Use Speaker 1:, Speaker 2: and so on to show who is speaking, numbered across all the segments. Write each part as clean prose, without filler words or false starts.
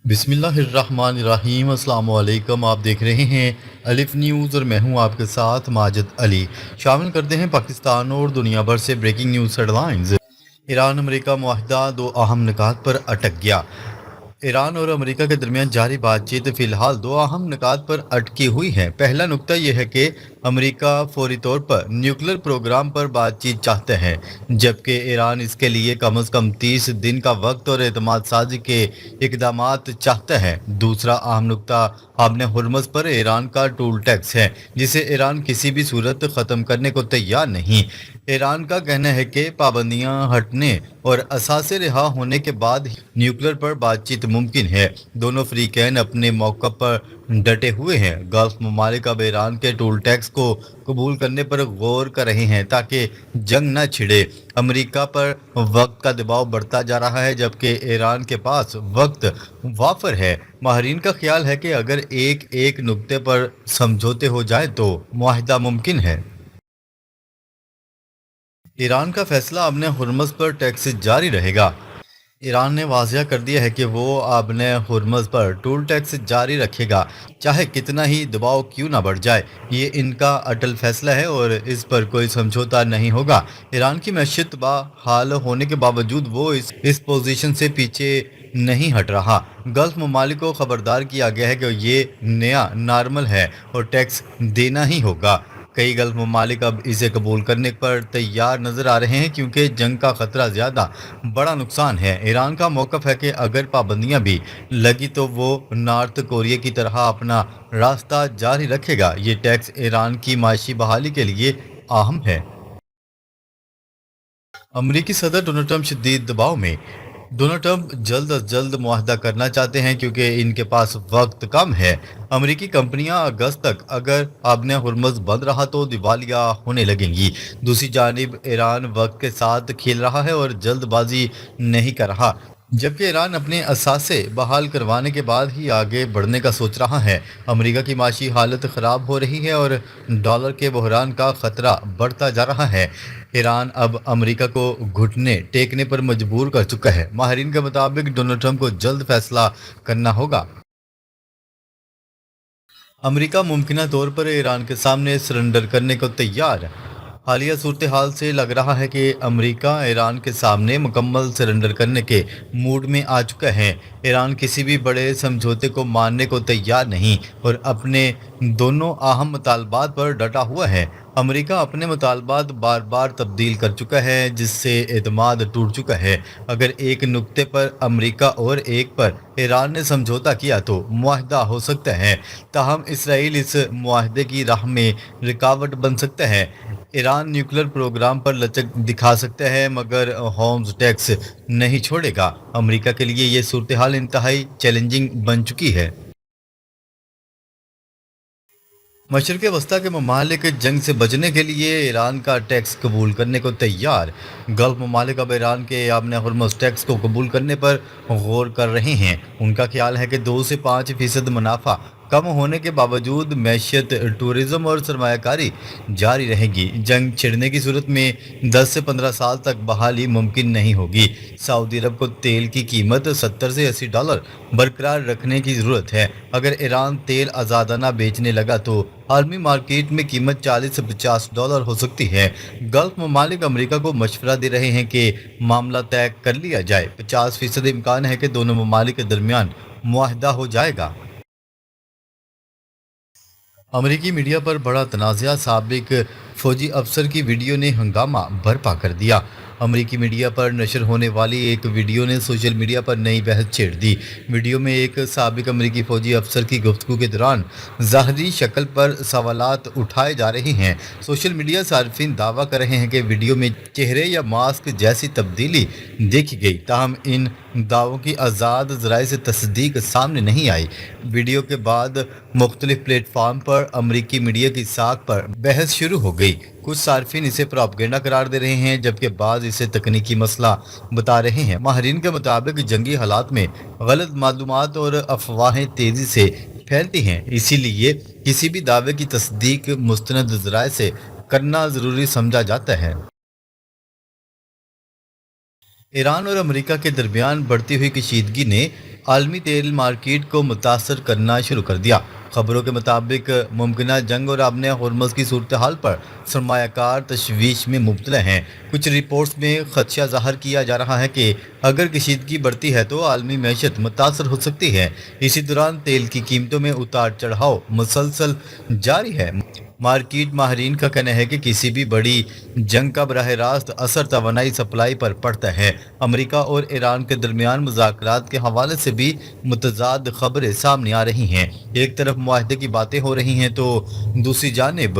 Speaker 1: बिस्मिल्लाहिर्रहमानिर्रहीम। अस्सलाम वालेकुम। आप देख रहे हैं अलिफ न्यूज़ और मैं हूं आपके साथ माजिद अली। शामिल करते हैं पाकिस्तान और दुनिया भर से breaking news headlines. Iran America मुआहदा दो अहम निकात पर अटक गया। ईरान और अमेरिका के दरमियान जारी बातचीत फिलहाल दो अहम निकात पर अटकी हुई है। पहला नुक्ता यह है कि अमेरिका फौरी तौर पर न्यूक्लियर प्रोग्राम पर बातचीत चाहते हैं, जबकि ईरान इसके लिए कम अज़ कम 30 दिन का वक्त और एतमाद साजी के इकदामात चाहता है। दूसरा अहम नुक्ता आबने हुर्मुज़ पर ईरान का टूल टैक्स है, जिसे ईरान किसी भी सूरत ख़त्म करने को तैयार नहीं। ईरान का कहना है कि पाबंदियां हटने और असासे रिहा होने के बाद ही न्यूक्लियर पर बातचीत मुमकिन है। दोनों फ्रीकैन अपने मौक़ा पर डटे हुए हैं। गल्फ ममालिक अब ईरान के टूल टैक्स को कबूल करने पर गौर कर रहे हैं ताकि जंग न छिड़े। अमेरिका पर वक्त का दबाव बढ़ता जा रहा है, जबकि ईरान के पास वक्त वाफर है। माहरीन का ख्याल है कि अगर एक एक नुक्ते पर समझौते हो जाए तो मुआहिदा मुमकिन है। ईरान का फैसला आबने हुर्मुज़ पर टैक्स जारी रहेगा। ईरान ने वाज़िया कर दिया है कि वो आबने हुर्मुज़ पर टूल टैक्स जारी रखेगा, चाहे कितना ही दबाव क्यों ना बढ़ जाए। ये इनका अटल फैसला है और इस पर कोई समझौता नहीं होगा। ईरान की मैशियत बहाल होने के बावजूद वो इस पोजीशन से पीछे नहीं हट रहा। गल्फ ममालिक को खबरदार किया गया है कि ये नया नॉर्मल है और टैक्स देना ही होगा। कई गल्फ ममालिक अब इसे कबूल करने पर तैयार नजर आ रहे हैं, क्योंकि जंग का खतरा ज़्यादा बड़ा नुकसान है। ईरान का मौक़िफ़ है कि अगर पाबंदियां भी लगी तो वो नॉर्थ कोरिया की तरह अपना रास्ता जारी रखेगा। ये टैक्स ईरान की माशी बहाली के लिए अहम है। अमरीकी सदर डोनाल्ड ट्रंप शदीद दबाव में। डोनाल्ड ट्रंप जल्द अज जल्द मुआहदा करना चाहते हैं, क्योंकि इनके पास वक्त कम है। अमरीकी कंपनियां अगस्त तक अगर आबने हुर्मुज़ बंद रहा तो दिवालिया होने लगेंगी। दूसरी जानिब ईरान वक्त के साथ खेल रहा है और जल्दबाजी नहीं कर रहा, जबकि ईरान अपने असासे बहाल करवाने के बाद ही आगे बढ़ने का सोच रहा है। अमेरिका की माशी हालत ख़राब हो रही है और डॉलर के बहरान का ख़तरा बढ़ता जा रहा है। ईरान अब अमेरिका को घुटने टेकने पर मजबूर कर चुका है। माहिरीन के मुताबिक डोनाल्ड ट्रंप को जल्द फैसला करना होगा। अमेरिका मुमकिन तौर पर ईरान के सामने सरेंडर करने को तैयार। हालिया सूरत हाल से लग रहा है कि अमेरिका ईरान के सामने मुकम्मल सरेंडर करने के मूड में आ चुका है। ईरान किसी भी बड़े समझौते को मानने को तैयार नहीं और अपने दोनों अहम मुतालबात पर डटा हुआ है। अमेरिका अपने मुतालबात बार बार तब्दील कर चुका है, जिससे एतमाद टूट चुका है। अगर एक नुक्ते पर अमेरिका और एक पर ईरान ने समझौता किया तो मुआहदा हो सकता है, ताहम इसराइल इस मुआहदे की राह में रुकावट बन सकता है। ईरान न्यूक्लियर प्रोग्राम पर लचक दिखा सकता है, मगर होम्स टैक्स नहीं छोड़ेगा। अमेरिका के लिए ये सूरत हाल इंतहाई चैलेंजिंग बन चुकी है। मशरक़ वस्ता के ममालिक जंग से बचने के लिए ईरान का टैक्स कबूल करने को तैयार। गल्फ ममालिक अब ईरान के आबने हुर्मुज़ टैक्स को कबूल करने पर गौर कर रहे हैं। उनका ख्याल है कि 2 से 5% मुनाफा कम होने के बावजूद मैशियत, टूरिज़्म और सरमायाकारी जारी रहेगी। जंग छिड़ने की सूरत में 10 से 15 साल तक बहाली मुमकिन नहीं होगी। सऊदी अरब को तेल की कीमत 70 से 80 डॉलर बरकरार रखने की ज़रूरत है। अगर ईरान तेल आज़ादाना बेचने लगा तो आलमी मार्केट में कीमत 40 से 50 डॉलर हो सकती है। गल्फ ममालिक अमेरिका को मशवरा दे रहे हैं कि मामला तय कर लिया जाए। 50% इम्कान है कि दोनों ममालिक के दरमियान मुआहदा हो जाएगा। अमेरिकी मीडिया पर बड़ा तनाज़ा। साबिक फौजी अफसर की वीडियो ने हंगामा बर्पा कर दिया। अमेरिकी मीडिया पर नशर होने वाली एक वीडियो ने सोशल मीडिया पर नई बहस छेड़ दी। वीडियो में एक साबिक अमेरिकी फौजी अफसर की गुफ्तगू के दौरान ज़ाहरी शक्ल पर सवालात उठाए जा रहे हैं। सोशल मीडिया सार्फिन दावा कर रहे हैं कि वीडियो में चेहरे या मास्क जैसी तब्दीली देखी गई, ताहम इन दावों की आज़ाद ज़राए से तस्दीक सामने नहीं आई। वीडियो के बाद मुख्तलिफ प्लेटफार्म पर अमरीकी मीडिया की साख पर बहस शुरू हो गई। कुछ सार्फिन इसे प्रोपगेंडा करार दे रहे हैं, जबकि बाद इसे तकनीकी मसला बता रहे हैं। माहिरीन के मुताबिक जंगी हालात में गलत मालूमात और अफवाहें तेज़ी से फैलती हैं, इसीलिए किसी भी दावे की तस्दीक मुस्तनद ज़राए से करना ज़रूरी समझा जाता है। ईरान और अमेरिका के दरमियान बढ़ती हुई कशीदगी ने عالمی تیل مارکیٹ کو متاثر کرنا شروع کر دیا۔ خبروں کے مطابق ممکنہ جنگ اور آبِ ہرمز کی صورتحال پر سرمایہ کار تشویش میں مبتلا ہیں۔ کچھ رپورٹس میں خدشہ ظاہر کیا جا رہا ہے کہ اگر کشیدگی بڑھتی ہے تو عالمی معیشت متاثر ہو سکتی ہے۔ اسی دوران تیل کی قیمتوں میں اتار چڑھاؤ مسلسل جاری ہے۔ مارکیٹ ماہرین کا کہنا ہے کہ کسی بھی بڑی جنگ کا براہ راست اثر توانائی سپلائی پر پڑتا ہے۔ امریکہ اور ایران کے درمیان مذاکرات کے حوالے سے بھی متضاد خبریں سامنے آ رہی ہیں۔ ایک طرف معاہدے کی باتیں ہو رہی ہیں تو دوسری جانب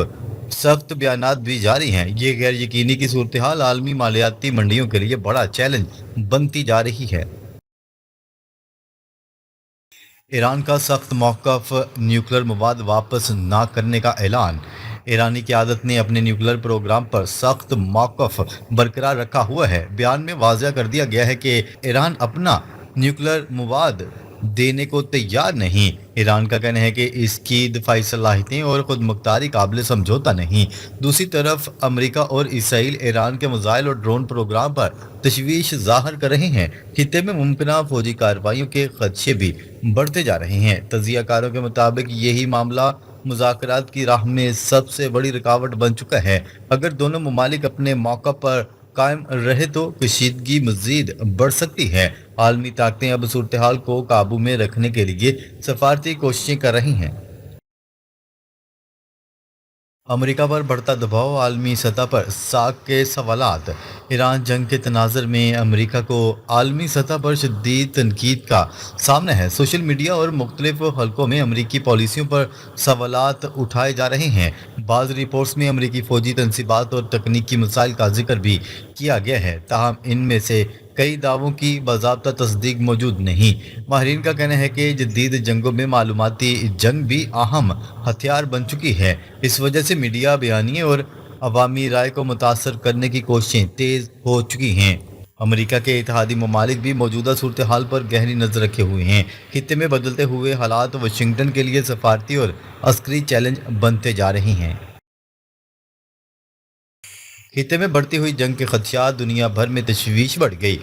Speaker 1: سخت بیانات بھی جاری ہیں۔ یہ غیر یقینی کی صورتحال عالمی مالیاتی منڈیوں کے لیے بڑا چیلنج بنتی جا رہی ہے۔ ایران کا سخت موقف، نیوکلیر مواد واپس نہ کرنے کا اعلان۔ ایرانی قیادت نے اپنے نیوکلیر پروگرام پر سخت موقف برقرار رکھا ہوا ہے۔ بیان میں واضح کر دیا گیا ہے کہ ایران اپنا نیوکلیر مواد دینے کو تیار نہیں۔ ایران کا کہنا ہے کہ اس کی دفاعی صلاحیتیں اور خود مختاری قابل سمجھوتہ نہیں۔ دوسری طرف امریکہ اور اسرائیل ایران کے میزائل اور ڈرون پروگرام پر تشویش ظاہر کر رہے ہیں۔ خطے میں ممکنہ فوجی کارروائیوں کے خدشے بھی بڑھتے جا رہے ہیں۔ تجزیہ کاروں کے مطابق یہی معاملہ مذاکرات کی راہ میں سب سے بڑی رکاوٹ بن چکا ہے۔ اگر دونوں ممالک اپنے موقع پر قائم رہے تو کشیدگی مزید بڑھ سکتی ہے۔ عالمی طاقتیں اب صورتحال کو قابو میں رکھنے کے لیے سفارتی کوششیں کر رہی ہیں۔ امریکہ پر بڑھتا دباؤ، عالمی سطح پر ساکھ کے سوالات۔ ایران جنگ کے تناظر میں امریکہ کو عالمی سطح پر شدید تنقید کا سامنا ہے۔ سوشل میڈیا اور مختلف حلقوں میں امریکی پالیسیوں پر سوالات اٹھائے جا رہے ہیں۔ بعض رپورٹس میں امریکی فوجی تنصیبات اور تکنیکی مسائل کا ذکر بھی کیا گیا ہے، تاہم ان میں سے کئی دعووں کی باضابطہ تصدیق موجود نہیں۔ ماہرین کا کہنا ہے کہ جدید جنگوں میں معلوماتی جنگ بھی اہم ہتھیار بن چکی ہے۔ اس وجہ سے میڈیا بیانیے اور عوامی رائے کو متاثر کرنے کی کوششیں تیز ہو چکی ہیں۔ امریکہ کے اتحادی ممالک بھی موجودہ صورتحال پر گہری نظر رکھے ہوئے ہیں۔ خطے میں بدلتے ہوئے حالات واشنگٹن کے لیے سفارتی اور عسکری چیلنج بنتے جا رہے ہیں۔ خطے میں بڑھتی ہوئی جنگ کے خدشات، دنیا بھر میں تشویش بڑھ گئی۔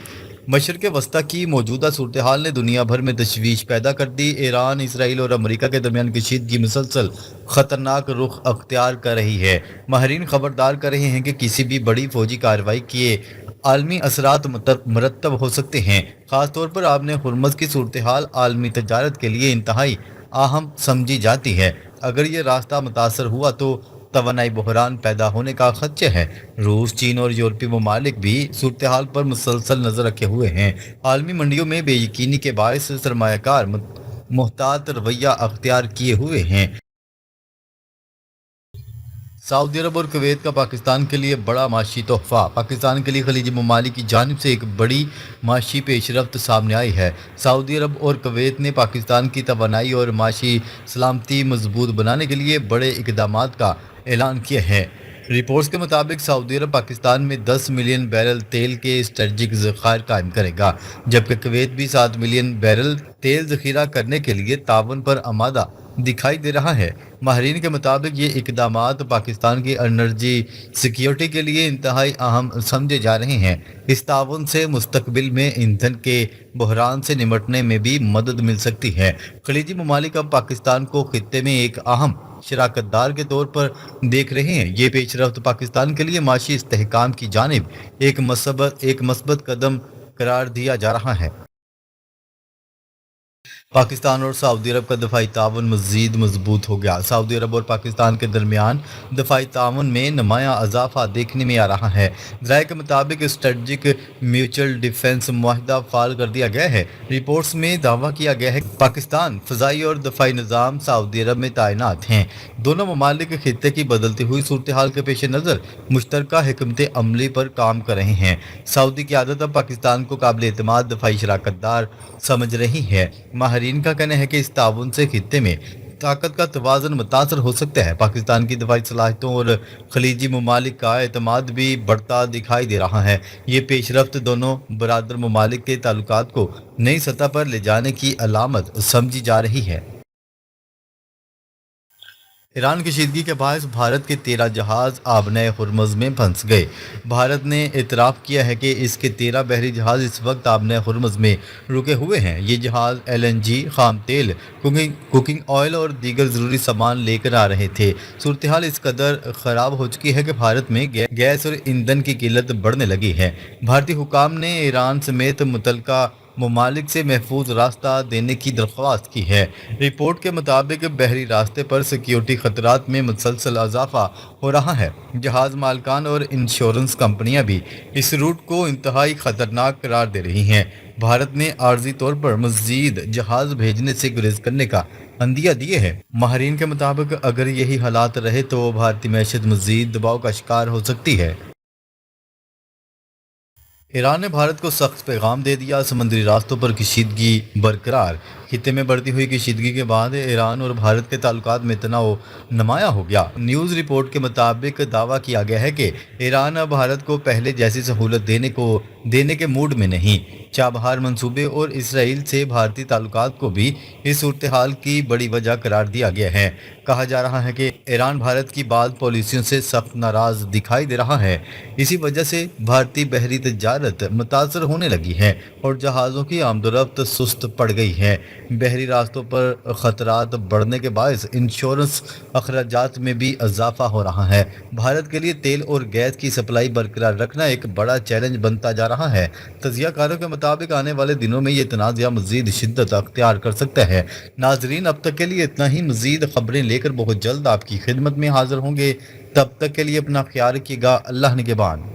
Speaker 1: مشرق وسطیٰ کی موجودہ صورتحال نے دنیا بھر میں تشویش پیدا کر دی۔ ایران، اسرائیل اور امریکہ کے درمیان کشیدگی مسلسل خطرناک رخ اختیار کر رہی ہے۔ ماہرین خبردار کر رہے ہیں کہ کسی بھی بڑی فوجی کارروائی کے عالمی اثرات مرتب ہو سکتے ہیں۔ خاص طور پر آبِ ہرمز کی صورتحال عالمی تجارت کے لیے انتہائی اہم سمجھی جاتی ہے۔ اگر یہ راستہ متاثر ہوا تو توانائی بحران پیدا ہونے کا خدشہ ہے۔ روس، چین اور یورپی ممالک بھی صورتحال پر مسلسل نظر رکھے ہوئے ہیں۔ عالمی منڈیوں میں بے یقینی کے باعث سرمایہ کار محتاط رویہ اختیار کیے ہوئے ہیں۔ سعودی عرب اور کویت کا پاکستان کے لیے بڑا معاشی تحفہ۔ پاکستان کے لیے خلیجی ممالک کی جانب سے ایک بڑی معاشی پیش رفت سامنے آئی ہے۔ سعودی عرب اور کویت نے پاکستان کی توانائی اور معاشی سلامتی مضبوط بنانے کے لیے بڑے اقدامات کا اعلان کیا ہے۔ رپورٹس کے مطابق سعودی عرب پاکستان میں 10 ملین بیرل تیل کے اسٹریٹجک ذخائر قائم کرے گا، جبکہ کویت بھی 7 ملین بیرل تیل ذخیرہ کرنے کے لیے تعاون پر آمادہ دکھائی دے رہا ہے۔ ماہرین کے مطابق یہ اقدامات پاکستان کی انرجی سیکیورٹی کے لیے انتہائی اہم سمجھے جا رہے ہیں۔ اس تعاون سے مستقبل میں ایندھن کے بحران سے نمٹنے میں بھی مدد مل سکتی ہے۔ خلیجی ممالک اب پاکستان کو خطے میں ایک اہم شراکت دار کے طور پر دیکھ رہے ہیں۔ یہ پیش رفت پاکستان کے لیے معاشی استحکام کی جانب ایک مثبت قدم قرار دیا جا رہا ہے۔ پاکستان اور سعودی عرب کا دفاعی تعاون مزید مضبوط ہو گیا۔ سعودی عرب اور پاکستان کے درمیان دفاعی تعاون میں نمایاں اضافہ دیکھنے میں آ رہا ہے۔ ذرائع کے مطابق اسٹریٹجک میوچل ڈیفنس معاہدہ فعال کر دیا گیا ہے۔ رپورٹس میں دعویٰ کیا گیا ہے کہ پاکستان فضائی اور دفاعی نظام سعودی عرب میں تعینات ہیں۔ دونوں ممالک خطے کی بدلتی ہوئی صورتحال کے پیش نظر مشترکہ حکمت عملی پر کام کر رہے ہیں۔ سعودی قیادت اب پاکستان کو قابل اعتماد دفاعی شراکت دار سمجھ رہی ہے۔ ماہرین کا کہنا ہے کہ اس تعاون سے خطے میں طاقت کا توازن متاثر ہو سکتا ہے۔ پاکستان کی دفاعی صلاحیتوں اور خلیجی ممالک کا اعتماد بھی بڑھتا دکھائی دے رہا ہے۔ یہ پیش رفت دونوں برادر ممالک کے تعلقات کو نئی سطح پر لے جانے کی علامت سمجھی جا رہی ہے۔ ईरान की कशीदगी के बायस भारत के 13 जहाज आबने हुर्मुज़ में फंस गए। भारत ने इतराफ़ किया है कि इसके 13 बहरी जहाज इस वक्त आबने हुर्मुज़ में रुके हुए हैं। ये जहाज एलएनजी, खाम तेल, कुकिंग ऑयल और दीगर ज़रूरी सामान लेकर आ रहे थे। सूरत हाल इस कदर ख़राब हो चुकी है कि भारत में गैस और ईंधन की किल्लत बढ़ने लगी है। भारतीय हुकाम ने ईरान समेत मुतल्लिका ममालिक से महफूज रास्ता देने की दरख्वास्त की है। रिपोर्ट के मुताबिक बहरी रास्ते पर सिक्योरिटी खतरात में मुसलसल इजाफा हो रहा है। जहाज मालकान और इंश्योरेंस कंपनियां भी इस रूट को इंतहाई खतरनाक करार दे रही हैं। भारत ने आर्जी तौर पर मजीद जहाज भेजने से गुरेज करने का अंदिया दिए है। माहरीन के मुताबिक अगर यही हालात रहे तो भारतीय मैशत मजीद दबाव का शिकार हो सकती है। ईरान ने भारत को सख्त पैगाम दे दिया, समुद्री रास्तों पर कशीदगी बरकरार। खित्ते में बढ़ती हुई कशीदगी के बाद ईरान और भारत के ताल्लुकात में तनाव नुमाया हो गया। न्यूज़ रिपोर्ट के मुताबिक दावा किया गया है कि ईरान अब भारत को पहले जैसी सहूलत देने के मूड में नहीं। चाबहार मंसूबे और इसराइल से भारतीय ताल्लुकात को भी इस सूरत हाल की बड़ी वजह करार दिया गया है। कहा जा रहा है कि ईरान भारत की बाद पॉलिसियों से सख्त नाराज दिखाई दे रहा है। इसी वजह से भारतीय बहरी तजारत मुतासर होने लगी है और जहाज़ों की आमदोरफ्त सुस्त पड़ गई है। बहरी रास्तों पर ख़तरात बढ़ने के बायस इंश्योरेंस अखराजात में भी इजाफा हो रहा है। भारत के लिए तेल और गैस की सप्लाई बरकरार रखना एक बड़ा चैलेंज बनता जा रहा है। तजियाकारों के मुताबिक आने वाले दिनों में ये तनाज़ा मज़ीद शिद्दत अख्तियार कर सकता है। नाजरीन, अब तक के लिए इतना ही। मज़ीद खबरें लेकर बहुत जल्द आपकी खिदमत में हाजिर होंगे। तब तक के लिए अपना ख्याल रखिएगा। अल्लाह निगहबान।